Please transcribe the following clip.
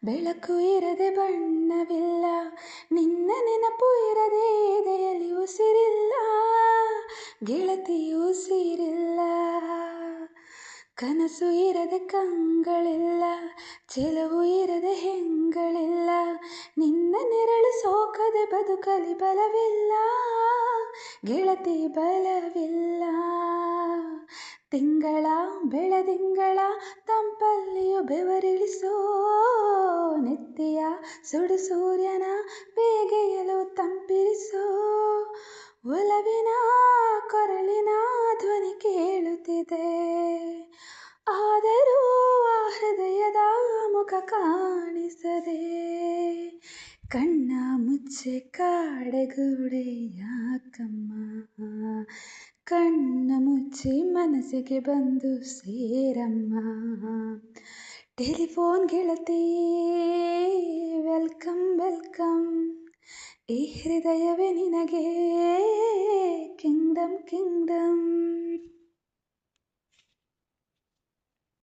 ಬೆಳಕು ಇರದೆ ಬಣ್ಣವಿಲ್ಲ, ನಿನ್ನ ನೆನಪು ಇರದೆ ಎದೆಯಲ್ಲಿ ಉಸಿರಿಲ್ಲ, ಗೆಳತಿ ಉಸಿರಿಲ್ಲ. ಕನಸು ಇರದೆ ಕಂಗಳಿಲ್ಲ, ಚೆಲುವು ಇರದೆ ಹೆಂಗಳಿಲ್ಲ, ನಿನ್ನ ನೆರಳು ಸೋಕದೆ ಬದುಕಲಿ ಬಲವಿಲ್ಲ, ಗೆಳತಿ ಬಲವಿಲ್ಲ. ತಿಂಗಳ ಬೆಳದಿಂಗಳ ತಂಪಲ್ಲಿಯೂ ಬೆವರಿಳಿಸೋ, ನೆತ್ತಿಯ ಸುಡು ಸೂರ್ಯನ ಬೇಗೆಯಲು ತಂಪಿರಿಸೋ, ಒಲವಿನ ಕೊರಳಿನ ಧ್ವನಿ ಕೇಳುತ್ತಿದೆ, ಆದರೂ ಆ ಹೃದಯದ ಮುಖ ಕಾಣಿಸದೆ. ಕಣ್ಣ ಮುಚ್ಚೆ ಕಾಡೆಗೂಡೆ ಯಾಕಮ್ಮ, ಕಣ್ಣು ಮುಚ್ಚಿ ಮನಸ್ಸಿಗೆ ಬಂದು ಸೇರಮ್ಮ. ಟೆಲಿಫೋನ್ ಗೆಳತಿ ವೆಲ್ಕಮ್ ವೆಲ್ಕಮ್, ಈ ಹೃದಯವೇ ನಿನಗೆ ಕಿಂಗ್ಡಮ್ ಕಿಂಗ್ಡಮ್.